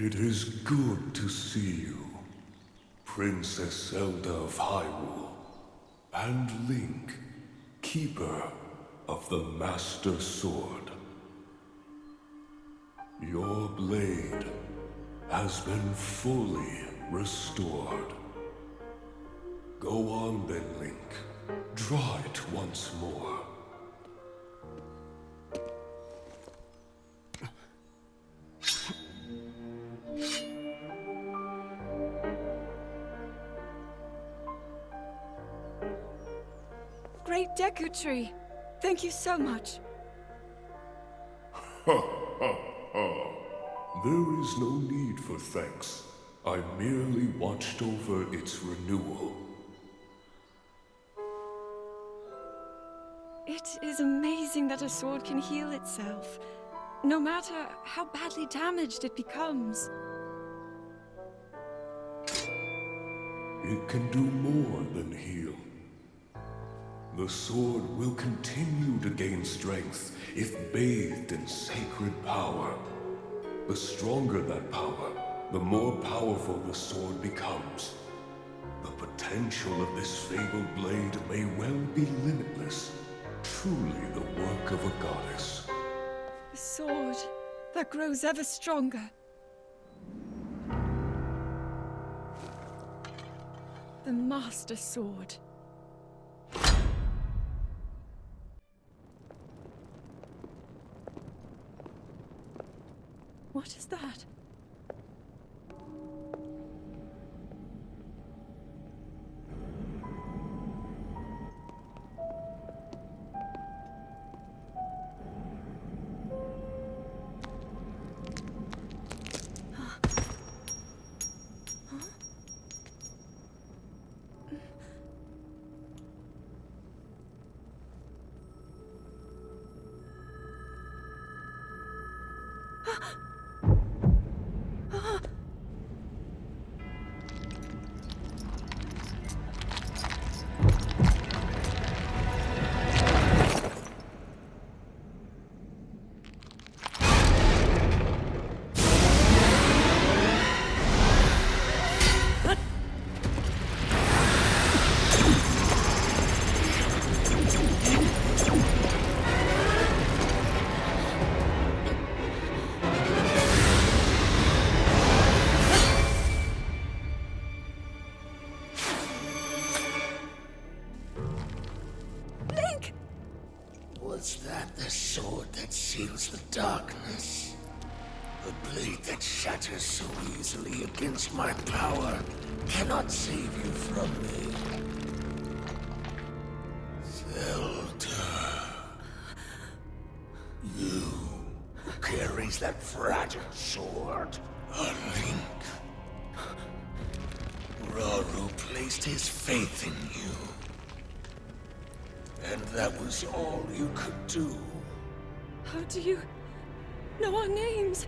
It is good to see you, Princess Zelda of Hyrule, and Link, Keeper of the Master Sword. Your blade has been fully restored. Go on then, Link. Draw it once more. Great Treachrey, thank you so much. Ha ha ha. There is no need for thanks. I merely watched over its renewal. It is amazing that a sword can heal itself, no matter how badly damaged it becomes. It can do more than heal. The sword will continue to gain strength if bathed in sacred power. The stronger that power, the more powerful the sword becomes. The potential of this fabled blade may well be limitless. Truly the work of a goddess. A sword that grows ever stronger. The Master Sword. What is that? Was that the sword that seals the darkness? The blade that shatters so easily against my power cannot save you from me. Zelda. You who carries that fragile sword. A Link. Rauru placed his faith in you. And that was all you could do. How do you know our names?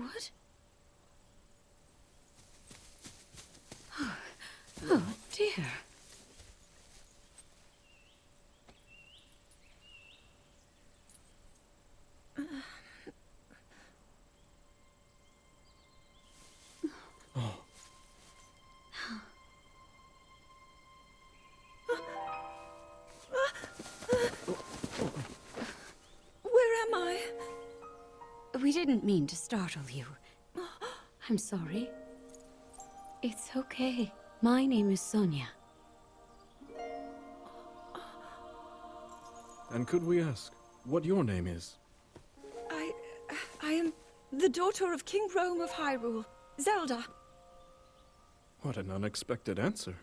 What? Oh, dear. Where am I? We didn't mean to startle you. I'm sorry. It's okay. My name is Sonia. And could we ask what your name is? I am the daughter of King Rome of Hyrule, Zelda. What an unexpected answer.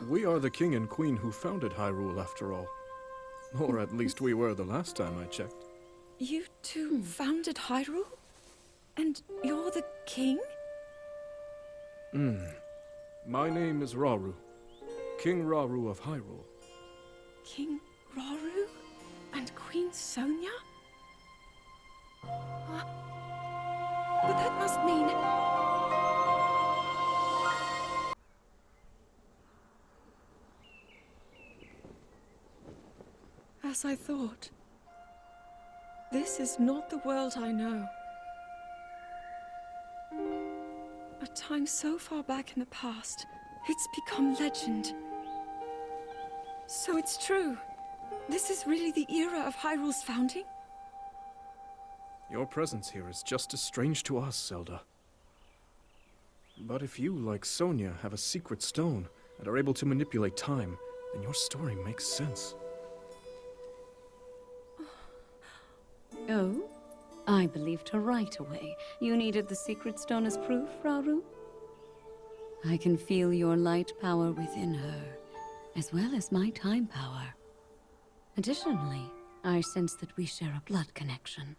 We are the king and queen who founded Hyrule, after all. Or at least we were the last time I checked. You two founded Hyrule? And you're the king? My name is Rauru. King Rauru of Hyrule. King Rauru? And Queen Sonia? But that must mean... As I thought. This is not the world I know. A time so far back in the past, it's become legend. So it's true. This is really the era of Hyrule's founding? Your presence here is just as strange to us, Zelda. But if you, like Sonia, have a secret stone and are able to manipulate time, then your story makes sense. Oh? I believed her right away. You needed the secret stone as proof, Rauru? I can feel your light power within her, as well as my time power. Additionally, I sense that we share a blood connection.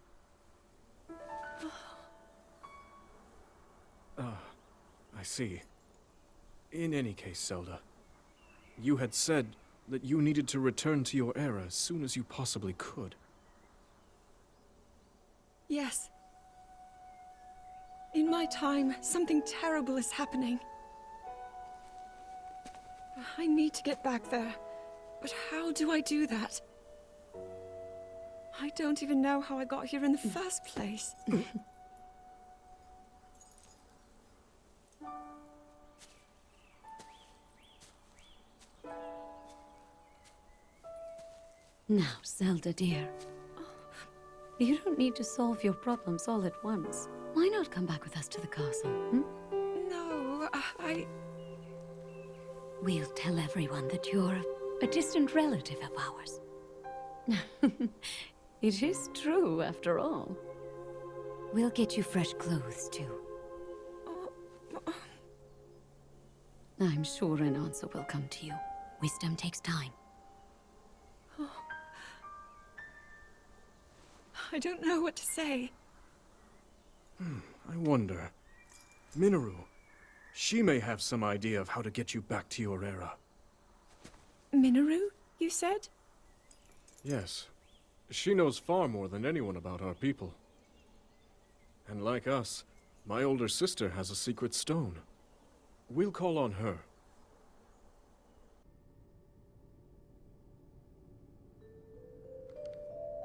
I see. In any case, Zelda, you had said that you needed to return to your era as soon as you possibly could. Yes. In my time, something terrible is happening. I need to get back there. But how do I do that? I don't even know how I got here in the first place. Now, Zelda dear. You don't need to solve your problems all at once. Why not come back with us to the castle, No, We'll tell everyone that you're a distant relative of ours. It is true, after all. We'll get you fresh clothes, too. I'm sure an answer will come to you. Wisdom takes time. I don't know what to say. I wonder. Mineru. She may have some idea of how to get you back to your era. Mineru, you said? Yes. She knows far more than anyone about our people. And like us, my older sister has a secret stone. We'll call on her.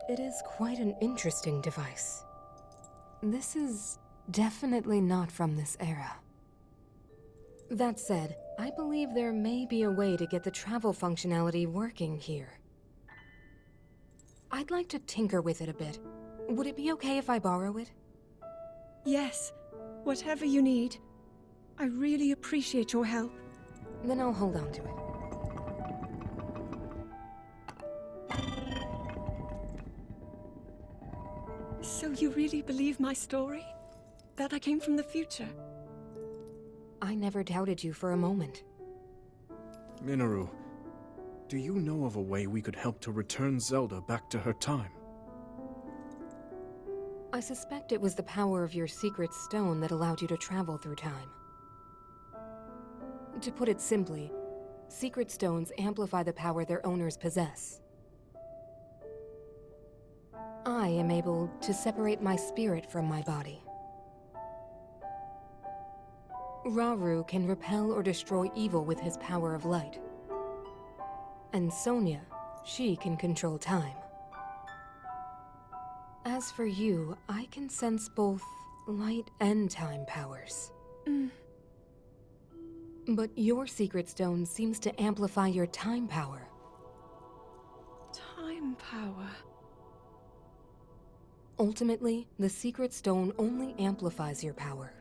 It is quite an interesting device. This is definitely not from this era. That said, I believe there may be a way to get the travel functionality working here. I'd like to tinker with it a bit. Would it be okay if I borrow it? Yes. Whatever you need. I really appreciate your help. Then I'll hold on to it. So you really believe my story? That I came from the future? I never doubted you for a moment. Mineru, do you know of a way we could help to return Zelda back to her time? I suspect it was the power of your secret stone that allowed you to travel through time. To put it simply, secret stones amplify the power their owners possess. I am able to separate my spirit from my body. Rauru can repel or destroy evil with his power of light. And Sonia, she can control time. As for you, I can sense both light and time powers. But your secret stone seems to amplify your time power. Time power. Ultimately, the secret stone only amplifies your power.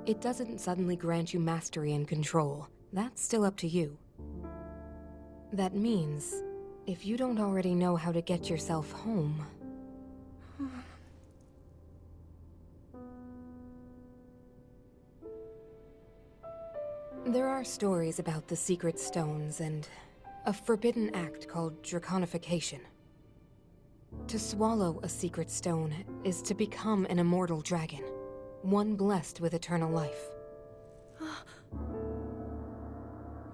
It doesn't suddenly grant you mastery and control. That's still up to you. That means, if you don't already know how to get yourself home... There are stories about the secret stones and a forbidden act called draconification. To swallow a secret stone is to become an immortal dragon, one blessed with eternal life.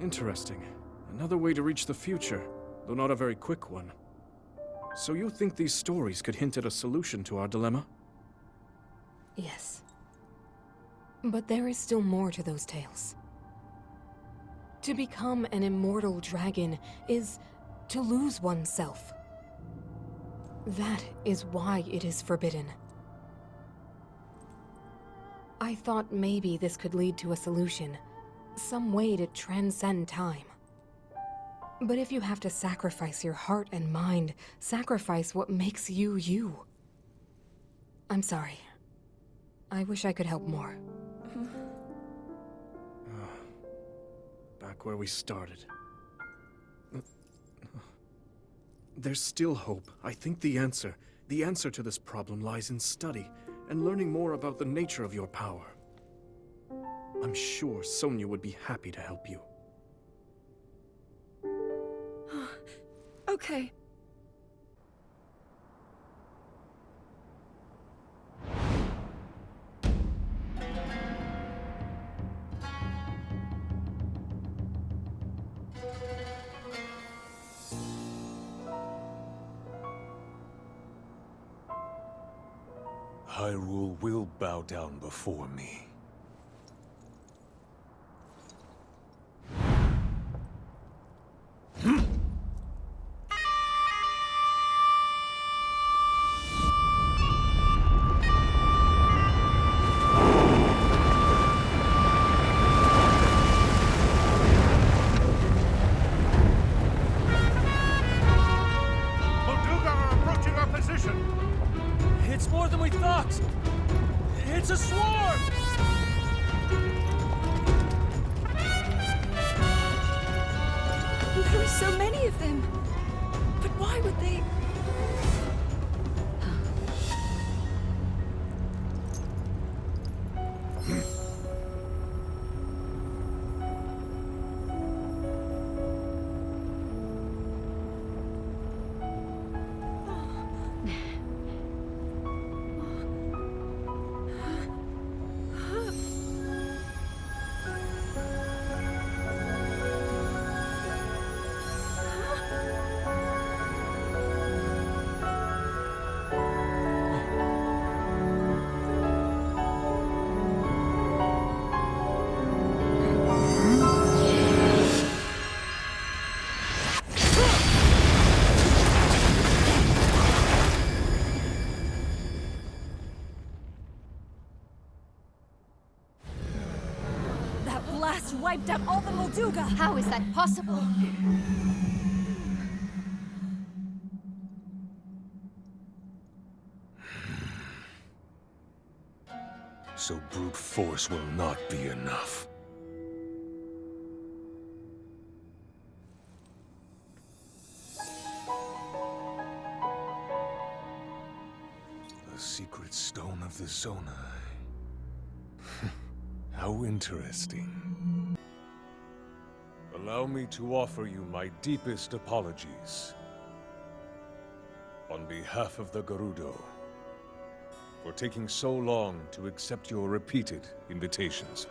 Interesting. Another way to reach the future, though not a very quick one. So you think these stories could hint at a solution to our dilemma? Yes. But there is still more to those tales. To become an immortal dragon is to lose oneself. That is why it is forbidden. I thought maybe this could lead to a solution, some way to transcend time. But if you have to sacrifice your heart and mind, sacrifice what makes you you. I'm sorry. I wish I could help more. Back where we started. There's still hope. I think the answer to this problem lies in study and learning more about the nature of your power. I'm sure Sonia would be happy to help you. Okay. Hyrule will bow down before me. It's more than we thought! It's a swarm! There are so many of them. But why would they... blast wiped out all the Molduga! How is that possible? So brute force will not be enough. The secret stone of the Zonai. How interesting. Allow me to offer you my deepest apologies. On behalf of the Gerudo, for taking so long to accept your repeated invitations.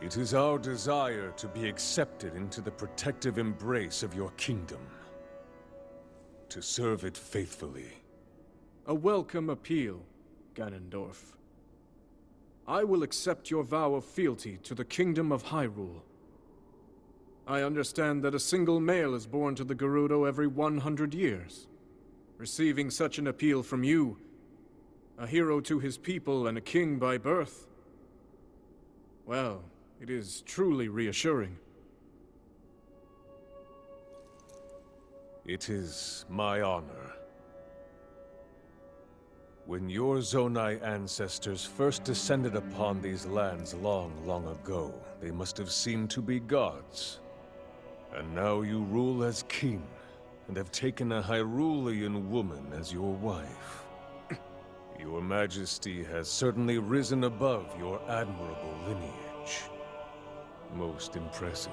It is our desire to be accepted into the protective embrace of your kingdom. To serve it faithfully. A welcome appeal, Ganondorf. I will accept your vow of fealty to the Kingdom of Hyrule. I understand that a single male is born to the Gerudo every 100 years. Receiving such an appeal from you, a hero to his people and a king by birth, well, it is truly reassuring. It is my honor. When your Zonai ancestors first descended upon these lands long, long ago, they must have seemed to be gods. And now you rule as king, and have taken a Hyrulean woman as your wife. Your Majesty has certainly risen above your admirable lineage. Most impressive.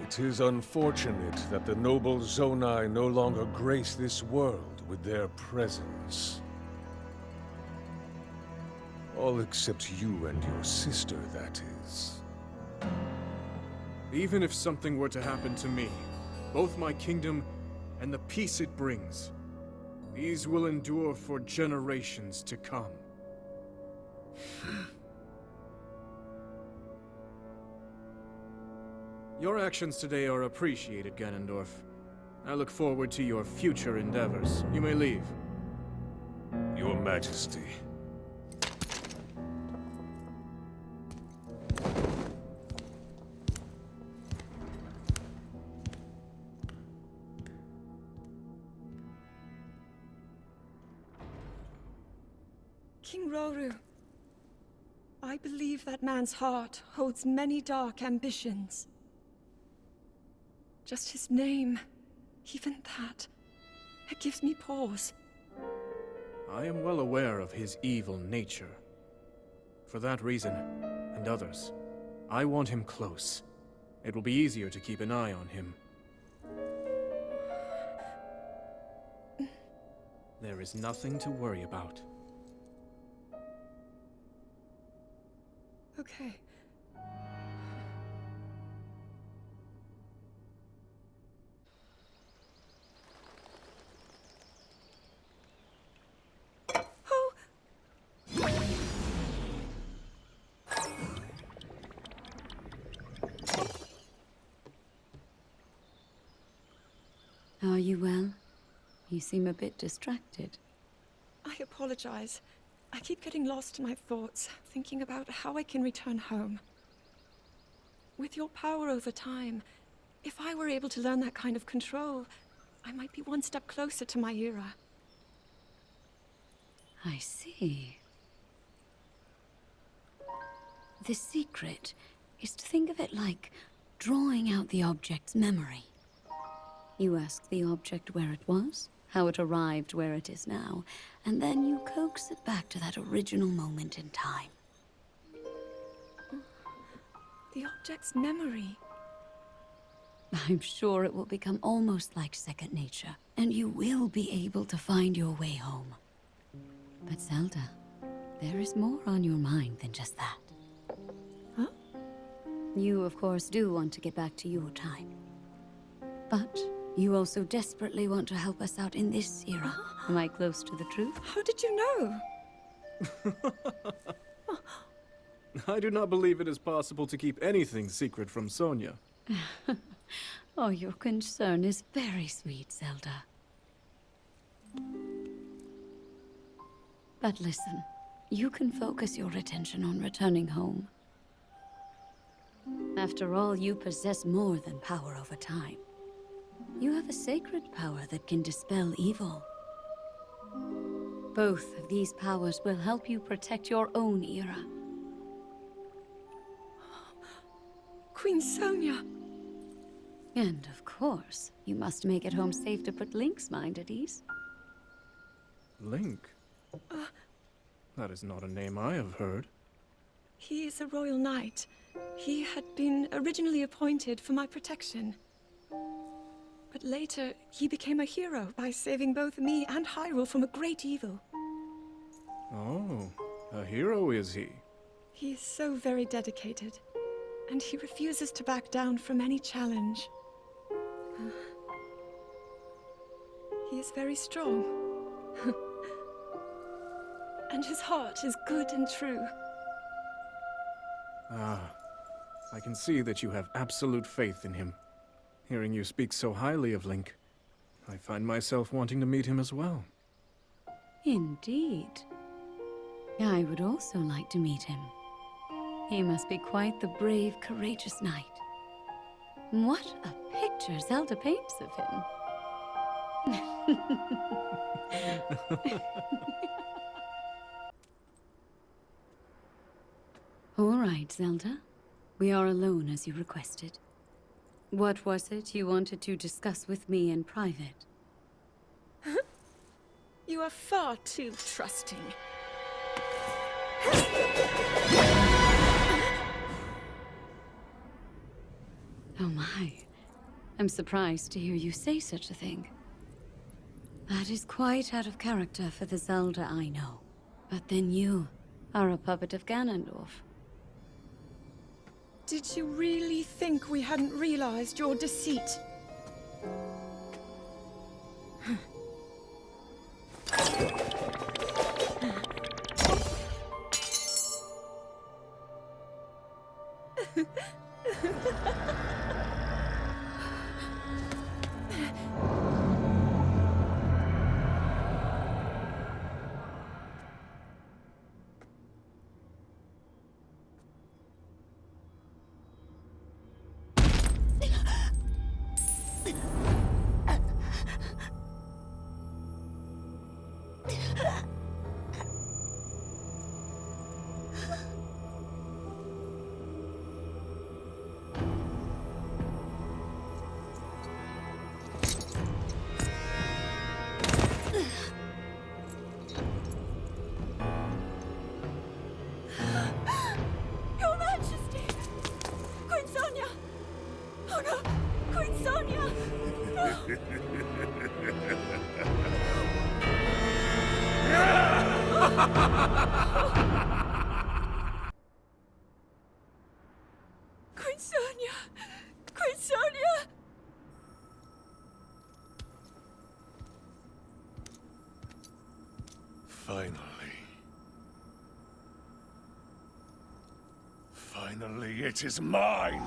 It is unfortunate that the noble Zonai no longer grace this world with their presence. All except you and your sister, that is. Even if something were to happen to me, both my kingdom and the peace it brings, these will endure for generations to come. Your actions today are appreciated, Ganondorf. I look forward to your future endeavors. You may leave. Your Majesty. King Roru, I believe that man's heart holds many dark ambitions. Just his name, even that, it gives me pause. I am well aware of his evil nature. For that reason, and others, I want him close. It will be easier to keep an eye on him. There is nothing to worry about. Okay. Oh! Are you well? You seem a bit distracted. I apologize. I keep getting lost in my thoughts, thinking about how I can return home. With your power over time, if I were able to learn that kind of control, I might be one step closer to my era. I see. The secret is to think of it like drawing out the object's memory. You ask the object where it was, how it arrived where it is now, and then you coax it back to that original moment in time. The object's memory. I'm sure it will become almost like second nature, and you will be able to find your way home. But Zelda, there is more on your mind than just that. Huh? You, of course, do want to get back to your time. But you also desperately want to help us out in this era. Am I close to the truth? How did you know? I do not believe it is possible to keep anything secret from Sonia. Oh, your concern is very sweet, Zelda. But listen, you can focus your attention on returning home. After all, you possess more than power over time. You have a sacred power that can dispel evil. Both of these powers will help you protect your own era. Queen Sonia! And of course, you must make it home safe to put Link's mind at ease. Link? That is not a name I have heard. He is a royal knight. He had been originally appointed for my protection. But later, he became a hero by saving both me and Hyrule from a great evil. Oh, a hero is he? He is so very dedicated, and he refuses to back down from any challenge. He is very strong. and his heart is good and true. Ah, I can see that you have absolute faith in him. Hearing you speak so highly of Link, I find myself wanting to meet him as well. Indeed. I would also like to meet him. He must be quite the brave, courageous knight. What a picture Zelda paints of him. All right, Zelda. We are alone as you requested. What was it you wanted to discuss with me in private? You are far too trusting. Oh my. I'm surprised to hear you say such a thing. That is quite out of character for the Zelda I know. But then you are a puppet of Ganondorf. Did you really think we hadn't realized your deceit? Your Majesty! Queen Sonia! Oh no! Queen Sonia! Queen Sonia! Queen Sonia! Finally. Finally, it is mine!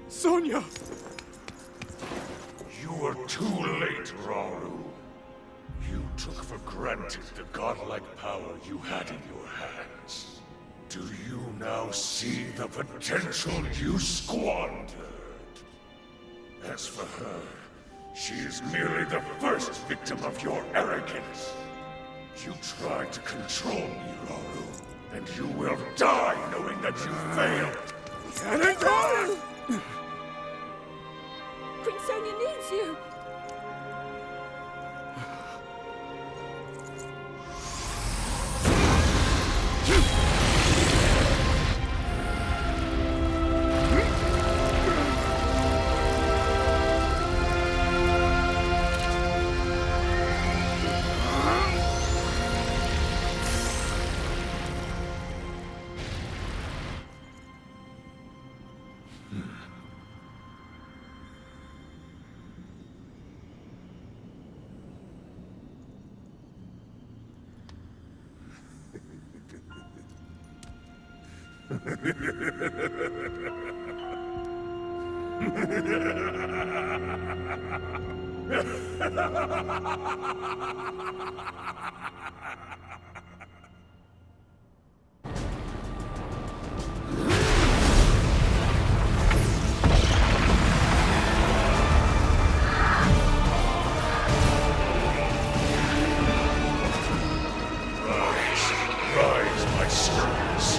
Sonia! You were too late, Rauru. You took for granted the godlike power you had in your hands. Do you now see the potential you squandered? As for her, she is merely the first victim of your arrogance. You tried to control me, Rauru, and you will die knowing that you failed! Cannonball! Queen Sonia needs you! Rise, my servants!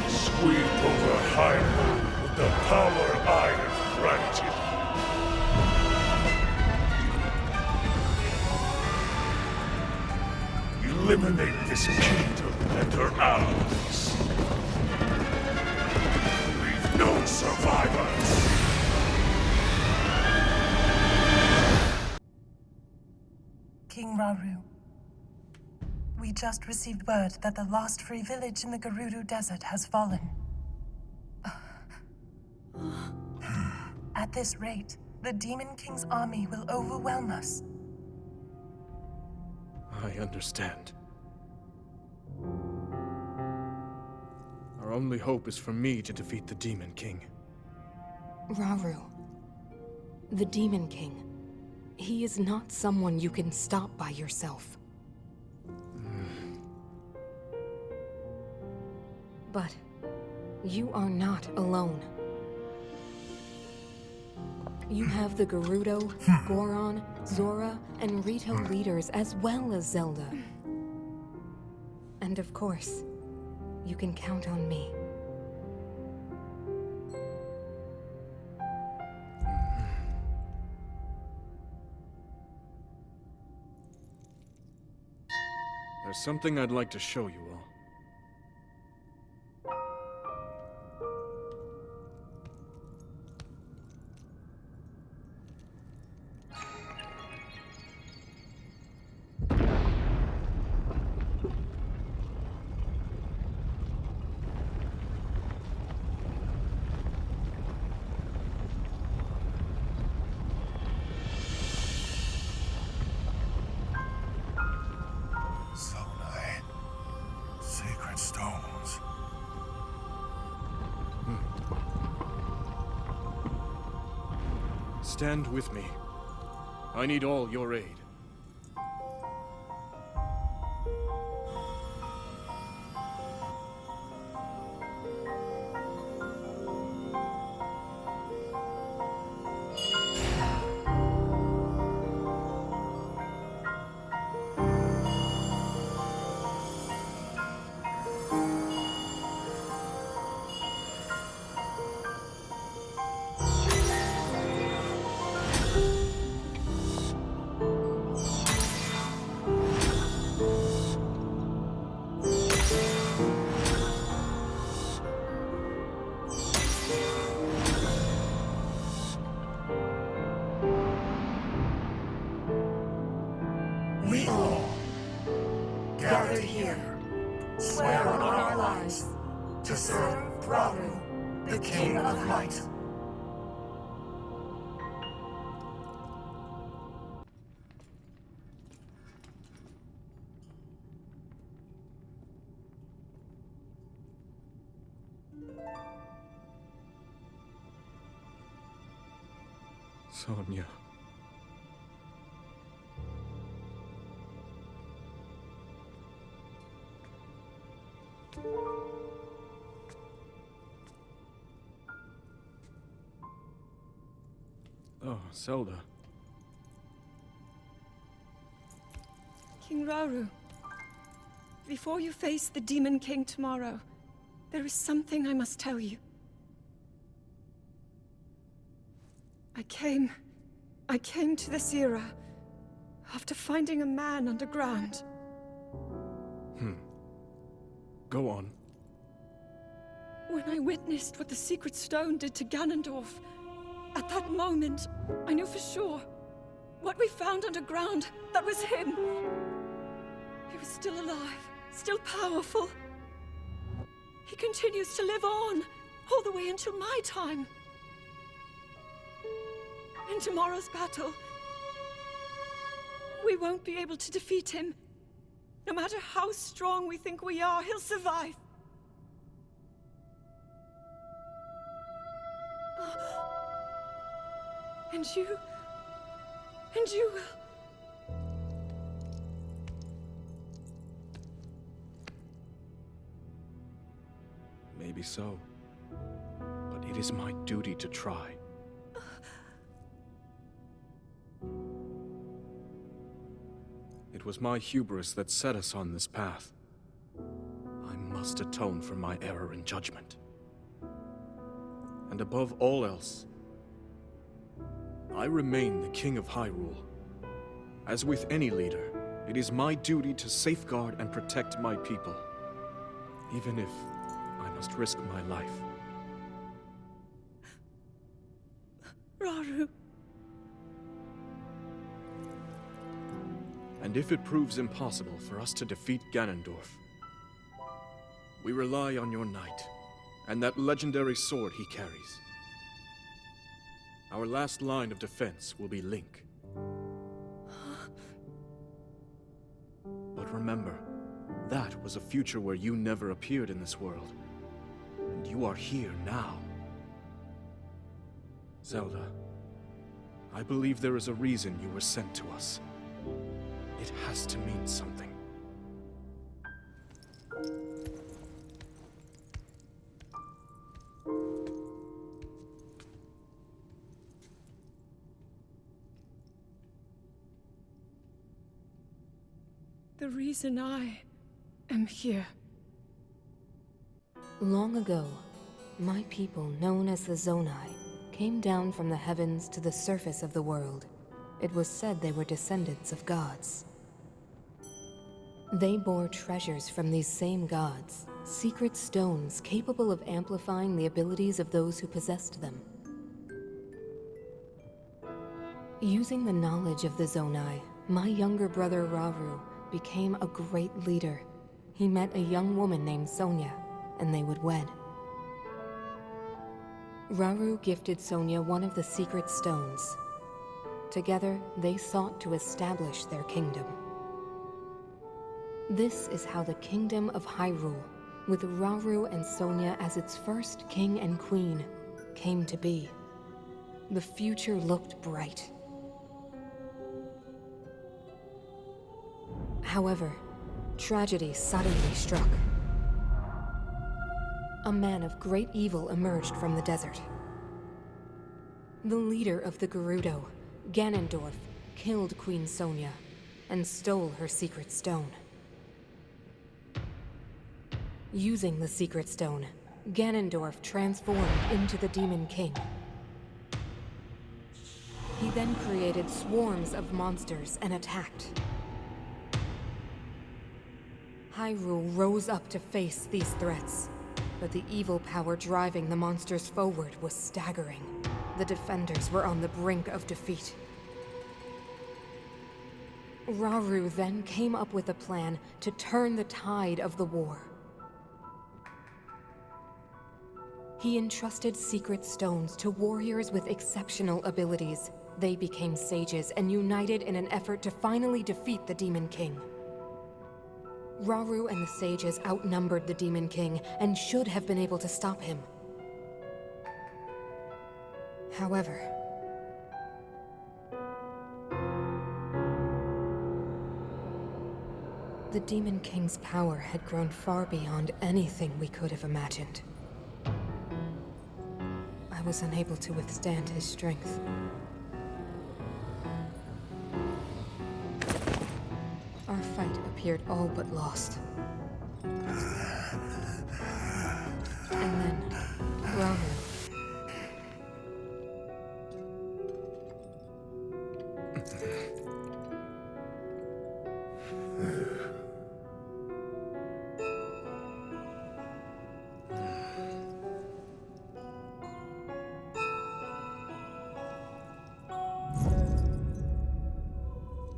Sweep over Hyrule with the power I have granted. Eliminate this kingdom and her allies. Leave no survivors! King Rauru, we just received word that the last free village in the Gerudo Desert has fallen. At this rate, the Demon King's army will overwhelm us. I understand. Our only hope is for me to defeat the Demon King. Rauru, the Demon King. He is not someone you can stop by yourself. But you are not alone. You have the Gerudo, Goron, Zora, and Rito leaders as well as Zelda. And of course, you can count on me. There's something I'd like to show you all. Sacred stones. Stand with me. I need all your aid. Sonia. Oh, Zelda. King Rauru, before you face the Demon King tomorrow, there is something I must tell you. I came to this era after finding a man underground. Go on. When I witnessed what the Secret Stone did to Ganondorf, at that moment, I knew for sure what we found underground, that was him. He was still alive, still powerful. He continues to live on, all the way until my time. In tomorrow's battle, we won't be able to defeat him. No matter how strong we think we are, he'll survive. And you will. Maybe so. But it is my duty to try. It was my hubris that set us on this path. I must atone for my error in judgment. And above all else, I remain the King of Hyrule. As with any leader, it is my duty to safeguard and protect my people, even if I must risk my life. Rauru. And if it proves impossible for us to defeat Ganondorf, we rely on your knight, and that legendary sword he carries. Our last line of defense will be Link. But remember, that was a future where you never appeared in this world. And you are here now. Zelda, I believe there is a reason you were sent to us. It has to mean something. The reason I am here. Long ago, my people, known as the Zonai, came down from the heavens to the surface of the world. It was said they were descendants of gods. They bore treasures from these same gods, secret stones capable of amplifying the abilities of those who possessed them. Using the knowledge of the Zonai, my younger brother Rauru became a great leader. He met a young woman named Sonia, and they would wed. Rauru gifted Sonia one of the secret stones. Together, they sought to establish their kingdom. This is how the Kingdom of Hyrule, with Rauru and Sonia as its first king and queen, came to be. The future looked bright. However, tragedy suddenly struck. A man of great evil emerged from the desert. The leader of the Gerudo, Ganondorf, killed Queen Sonia and stole her secret stone. Using the secret stone, Ganondorf transformed into the Demon King. He then created swarms of monsters and attacked. Hyrule rose up to face these threats, but the evil power driving the monsters forward was staggering. The defenders were on the brink of defeat. Rauru then came up with a plan to turn the tide of the war. He entrusted secret stones to warriors with exceptional abilities. They became sages and united in an effort to finally defeat the Demon King. Rauru and the sages outnumbered the Demon King and should have been able to stop him. However, The Demon King's power had grown far beyond anything we could have imagined. I was unable to withstand his strength. Our fight appeared all but lost. And then, Rahu.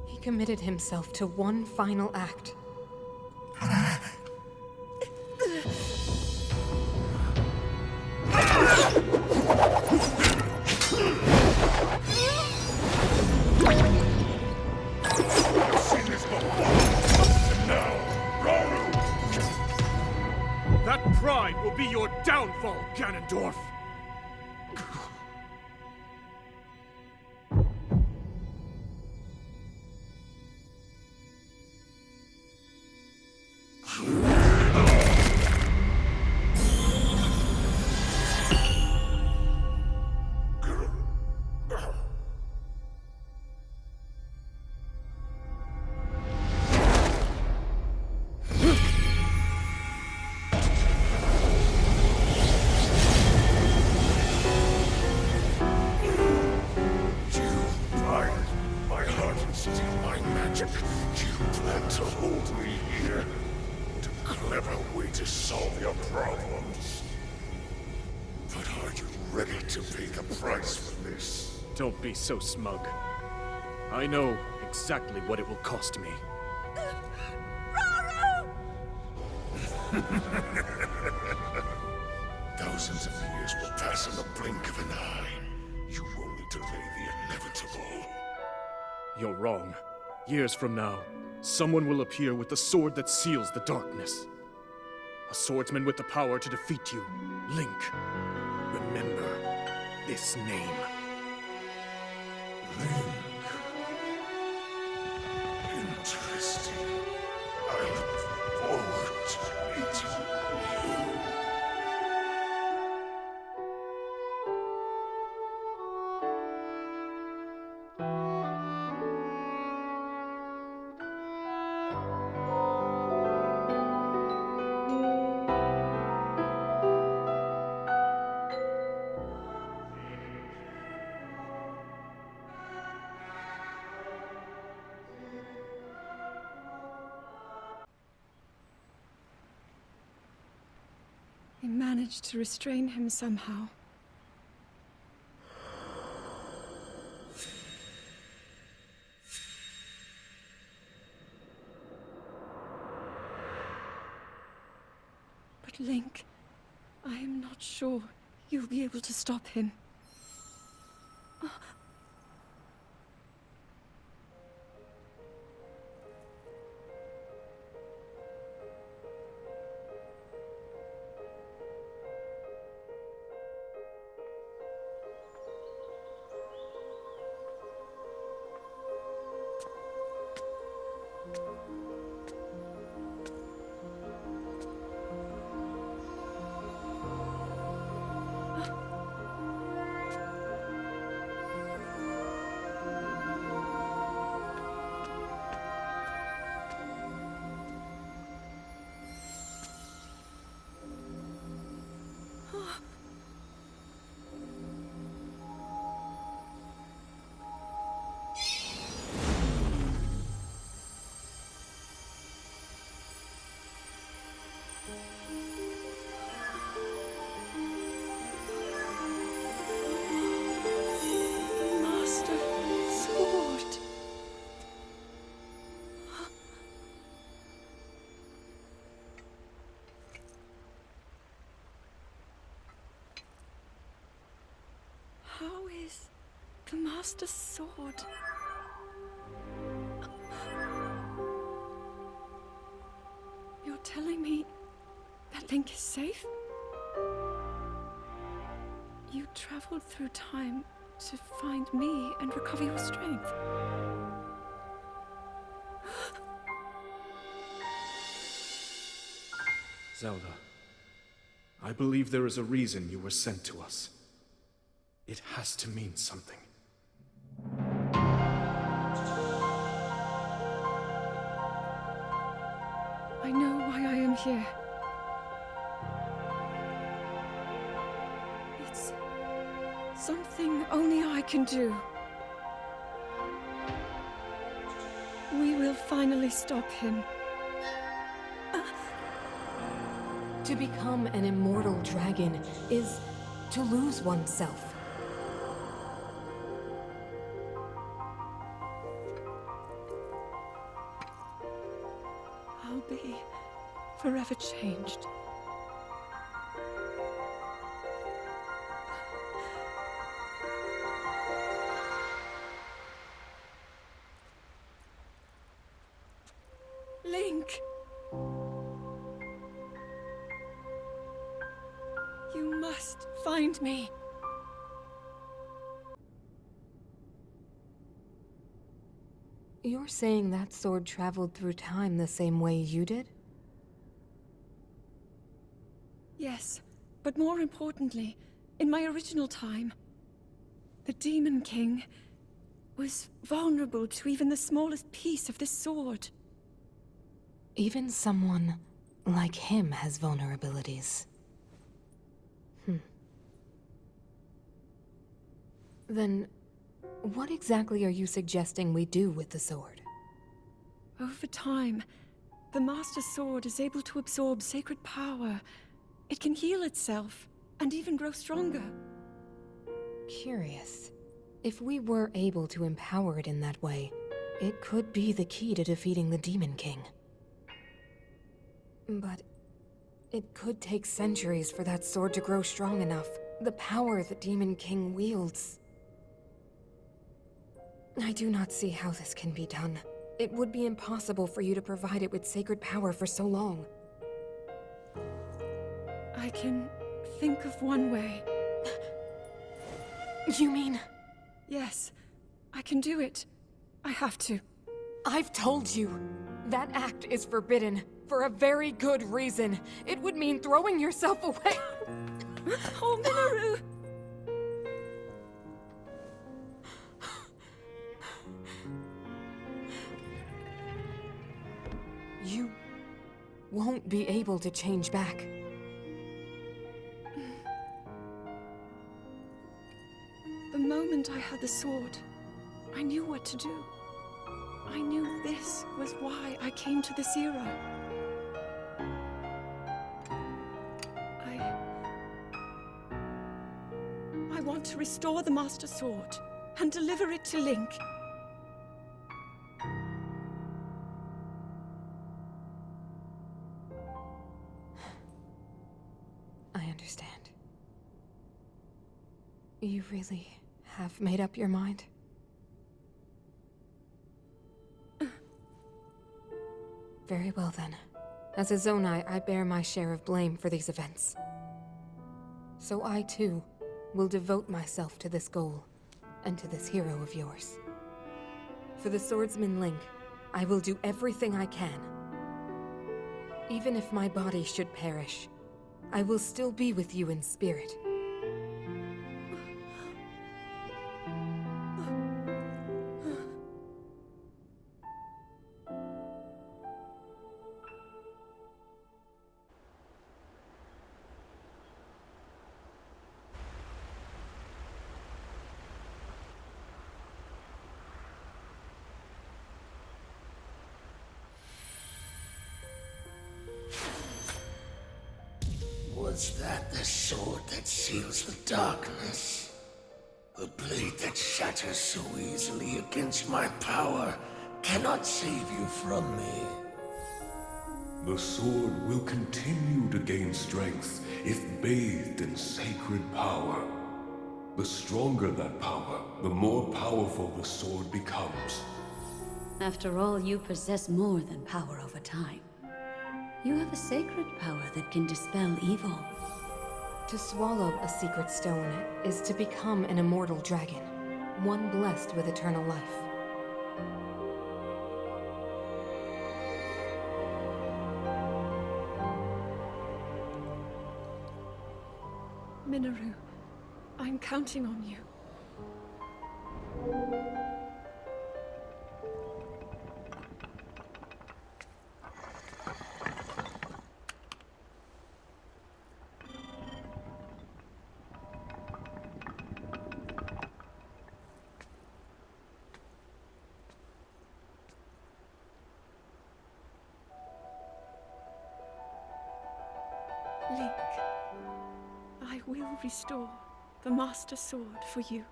He committed himself to one final act. That pride will be your downfall, Ganondorf! Don't be so smug. I know exactly what it will cost me. Thousands of years will pass in the blink of an eye. You only delay the inevitable. You're wrong. Years from now, someone will appear with the sword that seals the darkness. A swordsman with the power to defeat you. Link. Remember this name. Link. Interesting. I look forward to meeting you. I managed to restrain him somehow. But Link, I am not sure you'll be able to stop him. How is the Master Sword? You're telling me that Link is safe? You traveled through time to find me and recover your strength. Zelda, I believe there is a reason you were sent to us. It has to mean something. I know why I am here. It's something only I can do. We will finally stop him. To become an immortal dragon is to lose oneself. I'll be forever changed. Link! You must find me. You're saying that sword traveled through time the same way you did? Yes, but more importantly, in my original time, the Demon King was vulnerable to even the smallest piece of this sword. Even someone like him has vulnerabilities. Then, what exactly are you suggesting we do with the sword? Over time, the Master Sword is able to absorb sacred power. It can heal itself, and even grow stronger. Curious. If we were able to empower it in that way, it could be the key to defeating the Demon King. But it could take centuries for that sword to grow strong enough. The power the Demon King wields. I do not see how this can be done. It would be impossible for you to provide it with sacred power for so long. I can think of one way. You mean? Yes, I can do it. I have to. I've told you. That act is forbidden, for a very good reason. It would mean throwing yourself away. Oh, Mineru! You won't be able to change back. The moment I had the sword, I knew what to do. I knew this was why I came to this era. I want to restore the Master Sword and deliver it to Link. I understand. You really have made up your mind? Very well then. As a Zonai, I bear my share of blame for these events. So I too will devote myself to this goal, and to this hero of yours. For the swordsman Link, I will do everything I can. Even if my body should perish, I will still be with you in spirit. Was that the sword that seals the darkness? The blade that shatters so easily against my power cannot save you from me. The sword will continue to gain strength if bathed in sacred power. The stronger that power, the more powerful the sword becomes. After all, you possess more than power over time. You have a sacred power that can dispel evil. To swallow a secret stone is to become an immortal dragon, one blessed with eternal life. Mineru, I'm counting on you. Link, I will restore the Master Sword for you.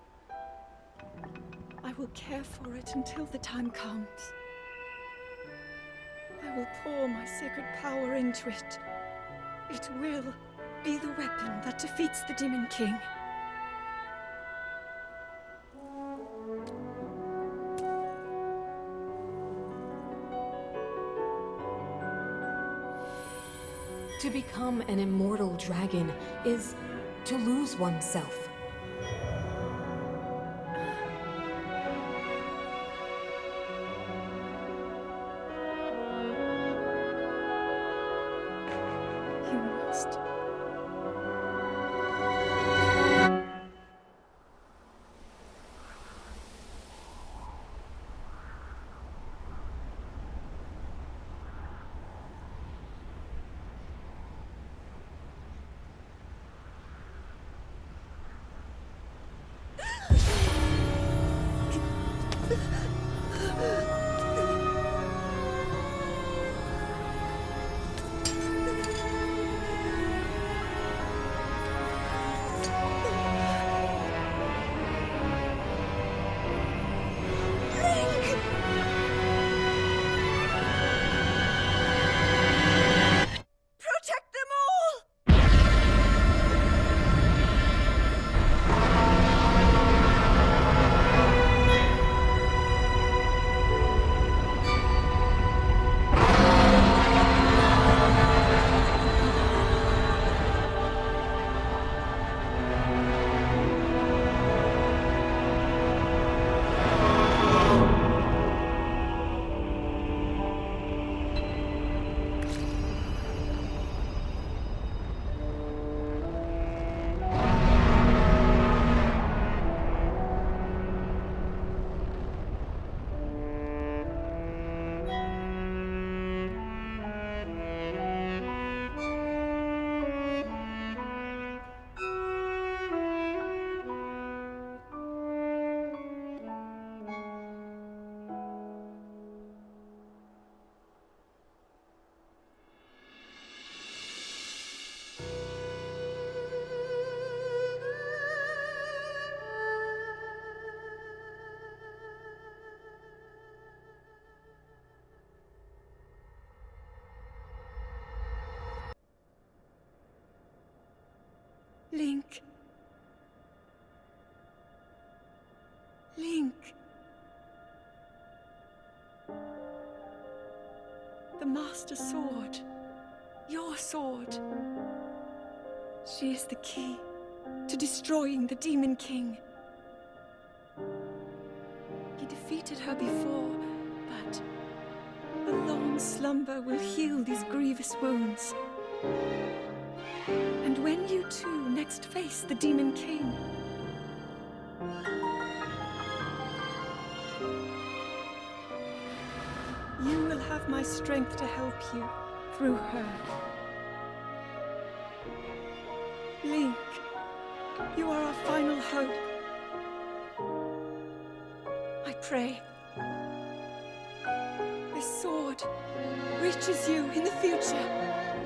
I will care for it until the time comes. I will pour my sacred power into it. It will be the weapon that defeats the Demon King. To become an immortal dragon is to lose oneself. You must. Protect them all! Link. Link. The Master Sword. Your sword. She is the key to destroying the Demon King. He defeated her before, but a long slumber will heal these grievous wounds. And when you two next face the Demon King, you will have my strength to help you through her. Link, you are our final hope. I pray this sword reaches you in the future.